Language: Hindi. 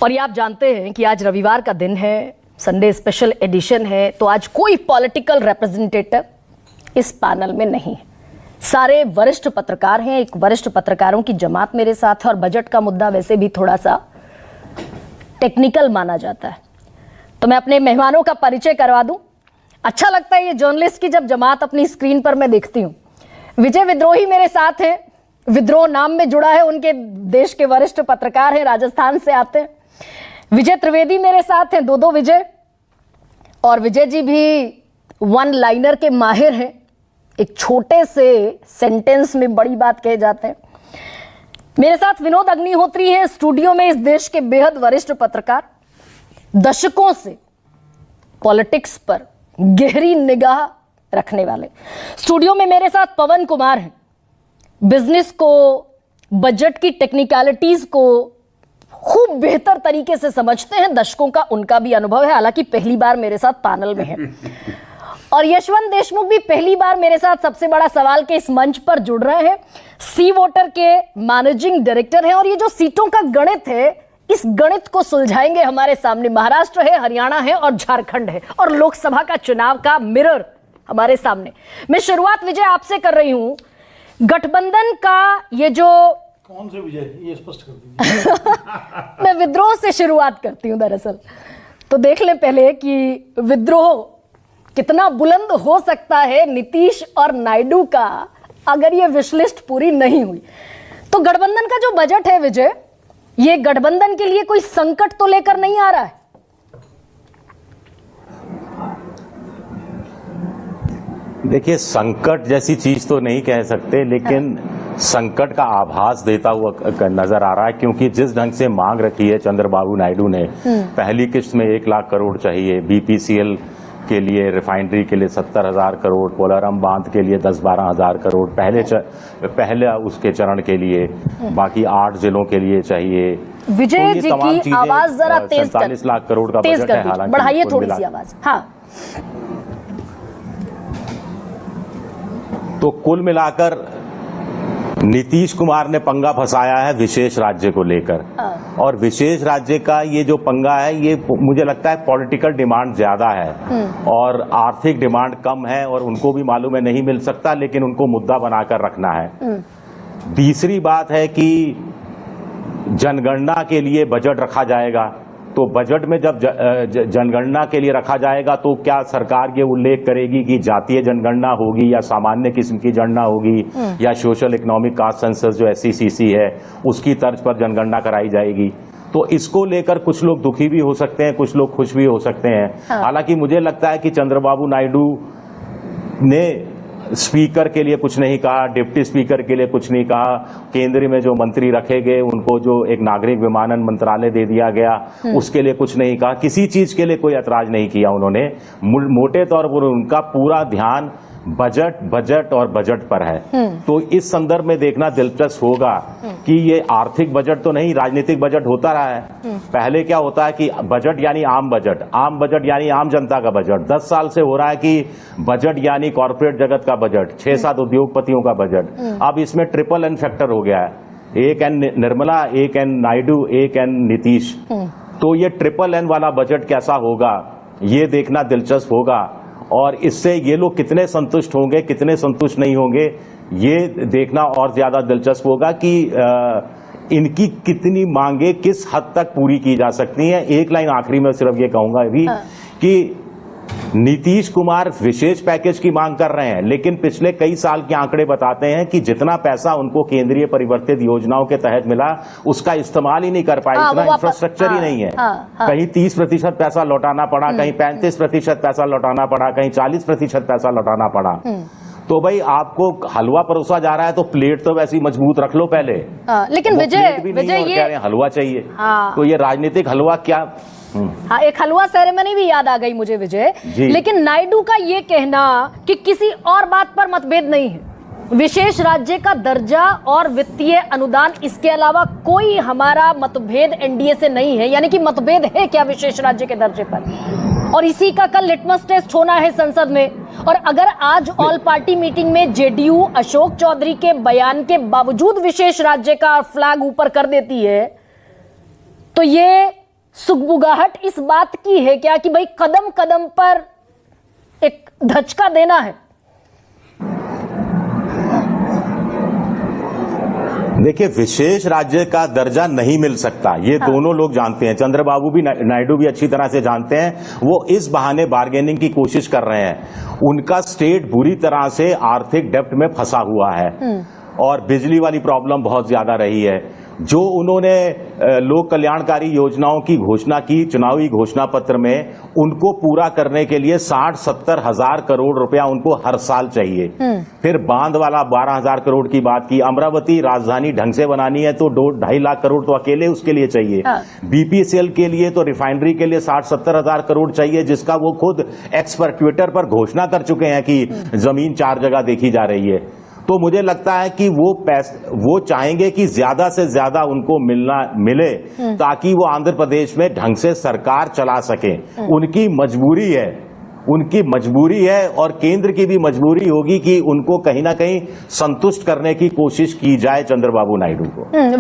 और ये आप जानते हैं कि आज रविवार का दिन है, संडे स्पेशल एडिशन है, तो आज कोई पॉलिटिकल रिप्रेजेंटेटिव इस पैनल में नहीं है। सारे वरिष्ठ पत्रकार हैं, एक वरिष्ठ पत्रकारों की जमात मेरे साथ है और बजट का मुद्दा वैसे भी थोड़ा सा टेक्निकल माना जाता है। तो मैं अपने मेहमानों का परिचय करवा दूं। अच्छा लगता है ये जर्नलिस्ट की जब जमात अपनी स्क्रीन पर मैं देखती हूं। विजय विद्रोही मेरे साथ हैं, विद्रोह नाम में जुड़ा है, उनके देश के वरिष्ठ पत्रकार हैं, राजस्थान से आते हैं। विजय त्रिवेदी मेरे साथ हैं, दो विजय, और विजय जी भी वन लाइनर के माहिर हैं, एक छोटे से सेंटेंस में बड़ी बात कहे जाते हैं। मेरे साथ विनोद अग्निहोत्री हैं स्टूडियो में, इस देश के बेहद वरिष्ठ पत्रकार, दशकों से पॉलिटिक्स पर गहरी निगाह रखने वाले। स्टूडियो में मेरे साथ पवन कुमार हैं, बिजनेस को, बजट की टेक्निकलिटीज को खूब बेहतर तरीके से समझते हैं, दशकों का उनका भी अनुभव है, हालांकि पहली बार मेरे साथ पैनल में है। और यशवंत देशमुख भी पहली बार मेरे साथ सबसे बड़ा सवाल के इस मंच पर जुड़ रहे हैं। सी वोटर के मैनेजिंग डायरेक्टर हैं और ये जो सीटों का गणित है, इस गणित को सुलझाएंगे हमारे सामने। महाराष्ट्र है, हरियाणा है और झारखंड है, और लोकसभा का चुनाव का मिरर हमारे सामने। मैं शुरुआत विजय आपसे कर रही हूं। गठबंधन का ये जो कौन से विजय, ये स्पष्ट कर दीजिए। मैं विद्रोह से शुरुआत करती हूं दरअसल। तो देख लें पहले कि विद्रोह कितना बुलंद हो सकता है नीतीश और नायडू का, अगर ये विशलिस्ट पूरी नहीं हुई। तो गठबंधन का जो बजट है विजय, ये गठबंधन के लिए कोई संकट तो लेकर नहीं आ रहा है? देखिए, संकट जैसी चीज तो नहीं कह सकते, लेकिन संकट का आभास देता हुआ नजर आ रहा है, क्योंकि जिस ढंग से मांग रखी है चंद्रबाबू नायडू ने, पहली किस्त में 1 लाख करोड़ चाहिए, बीपीसीएल के लिए, रिफाइनरी के लिए 70,000 करोड़, पोलारम बांध के लिए 10-12 हजार करोड़ पहले उसके चरण के लिए, बाकी 8 जिलों के लिए चाहिए। विजय जी की आवाज जरा तेज 47 लाख करोड़ का बजट है, हालांकि बढ़ाइए थोड़ी सी आवाज। हाँ, तो कुल मिलाकर नीतीश कुमार ने पंगा फंसाया है विशेष राज्य को लेकर, और विशेष राज्य का ये जो पंगा है, ये मुझे लगता है पॉलिटिकल डिमांड ज्यादा है और आर्थिक डिमांड कम है, और उनको भी मालूम है नहीं मिल सकता, लेकिन उनको मुद्दा बनाकर रखना है। तीसरी बात है कि जनगणना के लिए बजट रखा जाएगा, तो बजट में जब जनगणना के लिए रखा जाएगा तो क्या सरकार ये उल्लेख करेगी कि जातीय जनगणना होगी या सामान्य किस्म की जनगणना होगी या सोशल इकोनॉमिक कास्ट सेंसस जो SECC है उसकी तर्ज पर जनगणना कराई जाएगी? तो इसको लेकर कुछ लोग दुखी भी हो सकते हैं, कुछ लोग खुश भी हो सकते हैं। हालांकि मुझे लगता है कि चंद्रबाबू नायडू ने स्पीकर के लिए कुछ नहीं कहा, डिप्टी स्पीकर के लिए कुछ नहीं कहा, केंद्र में जो मंत्री रखे गए उनको जो एक नागरिक विमानन मंत्रालय दे दिया गया उसके लिए कुछ नहीं कहा, किसी चीज के लिए कोई ऐतराज नहीं किया उन्होंने। मोटे तौर पर उनका पूरा ध्यान बजट और बजट पर है। तो इस संदर्भ में देखना दिलचस्प होगा कि ये आर्थिक बजट तो नहीं, राजनीतिक बजट होता रहा है। पहले क्या होता है कि बजट यानी आम बजट यानी आम जनता का बजट। 10 साल से हो रहा है कि बजट यानी कॉर्पोरेट जगत का बजट, 6-7 उद्योगपतियों का बजट। अब इसमें ट्रिपल एन फैक्टर हो गया है, एक एन निर्मला, एक एन नायडू, एक एन नीतीश। तो ये ट्रिपल एन वाला बजट कैसा होगा, ये देखना दिलचस्प होगा, और इससे ये लोग कितने संतुष्ट होंगे, कितने संतुष्ट नहीं होंगे, ये देखना और ज्यादा दिलचस्प होगा कि इनकी कितनी मांगे किस हद तक पूरी की जा सकती हैं। एक लाइन आखिरी में सिर्फ ये कहूंगा भी कि नीतीश कुमार विशेष पैकेज की मांग कर रहे हैं, लेकिन पिछले कई साल के आंकड़े बताते हैं कि जितना पैसा उनको केंद्रीय परिवर्तित योजनाओं के तहत मिला उसका इस्तेमाल ही नहीं कर पाए, इतना इंफ्रास्ट्रक्चर ही नहीं है। कहीं 30% पैसा लौटाना पड़ा, कहीं 35% पैसा लौटाना पड़ा, कहीं 40% पैसा लौटाना पड़ा। तो भाई आपको हलवा परोसा जा रहा है तो प्लेट तो वैसी मजबूत रख लो पहले। लेकिन विजय ये हलवा चाहिए, तो ये राजनीतिक हलवा क्या? हाँ, एक हलवा सेरेमनी भी याद आ गई मुझे विजय। लेकिन नायडू का ये कहना कि किसी और बात पर मतभेद नहीं है, विशेष राज्य का दर्जा और वित्तीय अनुदान, इसके अलावा कोई हमारा मतभेद एनडीए से नहीं है, यानी कि मतभेद है क्या विशेष राज्य के दर्जे पर, और इसी का कल लिटमस टेस्ट होना है संसद में। और अगर आज ऑल पार्टी मीटिंग में जेडीयू अशोक चौधरी के बयान के बावजूद विशेष राज्य का फ्लैग ऊपर कर देती है, तो ये सुगबुगाहट इस बात की है क्या कि भाई कदम कदम पर एक धचका देना है? देखिए, विशेष राज्य का दर्जा नहीं मिल सकता, ये दोनों लोग जानते हैं। चंद्रबाबू भी, नायडू भी अच्छी तरह से जानते हैं। वो इस बहाने बार्गेनिंग की कोशिश कर रहे हैं। उनका स्टेट बुरी तरह से आर्थिक डेब्ट में फंसा हुआ है और बिजली वाली प्रॉब्लम बहुत ज्यादा रही है। जो उन्होंने लोक कल्याणकारी योजनाओं की घोषणा की चुनावी घोषणा पत्र में, उनको पूरा करने के लिए 60-70 हजार करोड़ रुपया उनको हर साल चाहिए। फिर बांध वाला 12,000 करोड़ की बात की। अमरावती राजधानी ढंग से बनानी है तो 2-2.5 लाख करोड़ तो अकेले उसके लिए चाहिए। बीपीसीएल के लिए तो रिफाइनरी के लिए 60-70 हजार करोड़ चाहिए, जिसका वो खुद एक्स पर ट्विटर पर घोषणा कर चुके हैं कि जमीन 4 जगह देखी जा रही है। तो मुझे लगता है कि वो चाहेंगे कि ज्यादा से ज्यादा उनको मिले ताकि वो आंध्र प्रदेश में ढंग से सरकार चला सके। उनकी मजबूरी है और केंद्र की भी मजबूरी होगी कि उनको कहीं ना कहीं संतुष्ट करने की कोशिश की जाए चंद्रबाबू नायडू को।